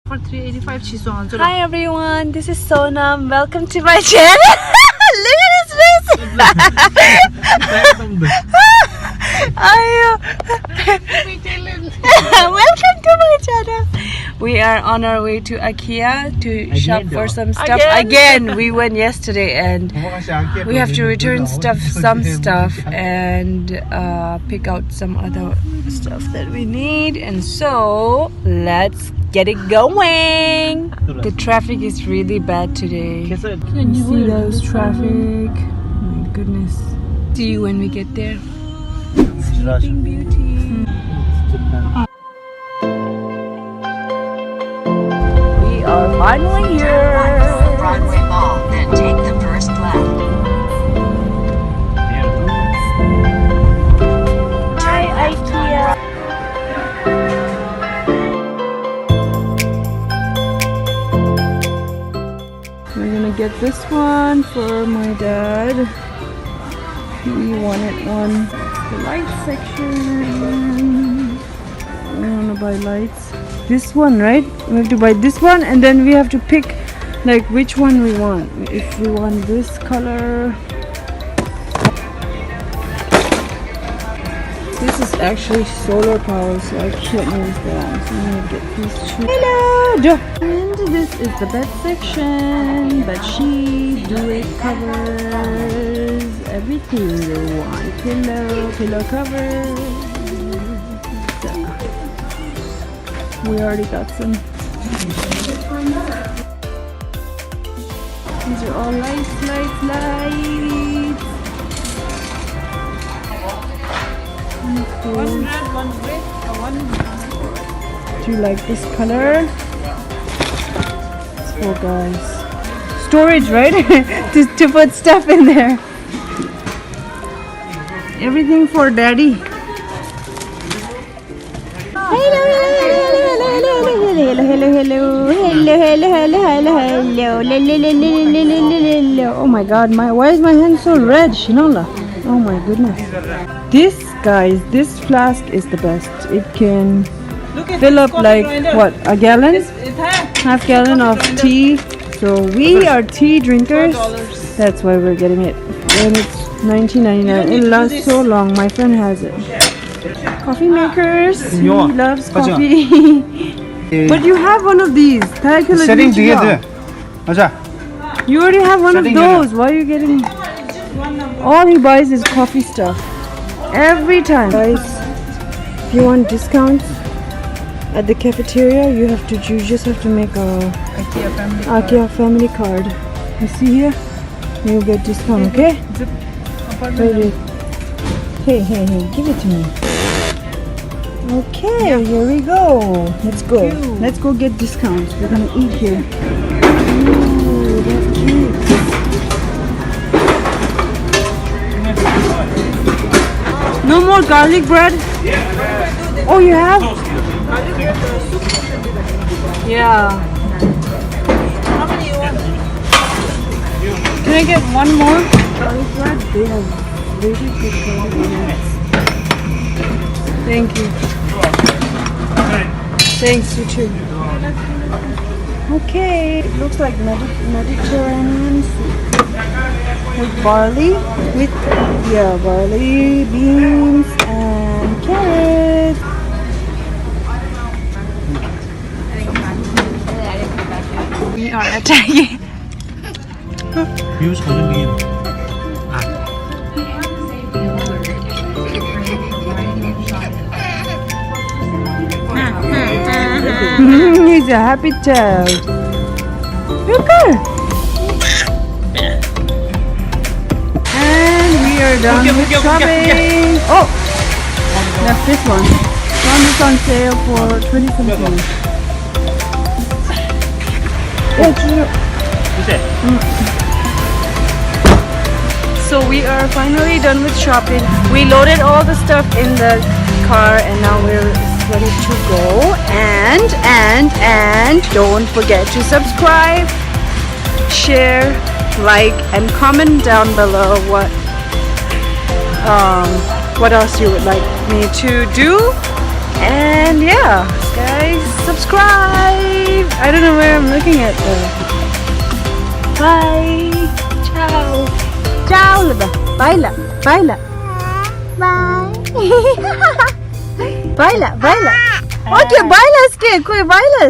For 385 she's on. Hi everyone, this is Sonam. Welcome to my channel. Look at his face. Welcome to my channel. We are on our way to IKEA to shop for some stuff. Again, we went yesterday and we have to return some stuff and pick out some other stuff that we need. And so let's get it going. The traffic is really bad today. Can you see those traffic? Oh my goodness. See you when we get there. Sleeping Beauty. We are finally here. Broadway Mall, then take the first left. Hi IKEA. We're gonna get this one for my dad. He wanted one. The light section. We wanna buy lights. This one, right? We have to buy this one and then we have to pick like which one we want. If we want this color. This is actually solar power, so I can't use that. So I'm gonna get these two. Hello! And this is the bed section. Bed sheet, do-it covers, everything you want. Pillow covers. We already got some. These are all lights. One red, one red, one. Do you like this color? It's for guys. Storage, right? to put stuff in there. Everything for daddy. Hello. Oh my god, why is my hand so red, Shinola? Oh my goodness. This flask is the best. It can fill up like what, a gallon? Half gallon of tea. So we are tea drinkers. That's why we're getting it. And it's $19.99. It lasts so long. My friend has it. Coffee makers. He loves coffee. But you have one of these. Setting together. You already have one of those. Why are you getting? All he buys is coffee stuff. Every time. Guys, if you want discounts at the cafeteria, you just have to make a IKEA family card. You see here? You'll get discount, okay? Hey, give it to me. Okay, here we go. Let's go. Let's go get discounts. We're gonna eat here. Ooh, that's cute. No more garlic bread? Oh, you have? Yeah. How many you want? Can I get one more garlic bread? They have really good garlic bread. Thank you. Thanks, you too. Okay, it looks like Mediterranean soup with barley, barley, beans, and carrots. We are attacking. Use bean. He's a happy child. Look at. And we are done with shopping. Oh, that's this one. One is on sale for 20 something. So we are finally done with shopping. We loaded all the stuff in the car and now we're ready to go. And don't forget to subscribe, share, like, and comment down below what else you would like me to do. And yeah, guys, subscribe. I don't know where I'm looking at though. Bye. Ciao. Ciao là. Bye là. Bye là. Bye. Bye là. Bye là. Okay, bye là. Koi bye là.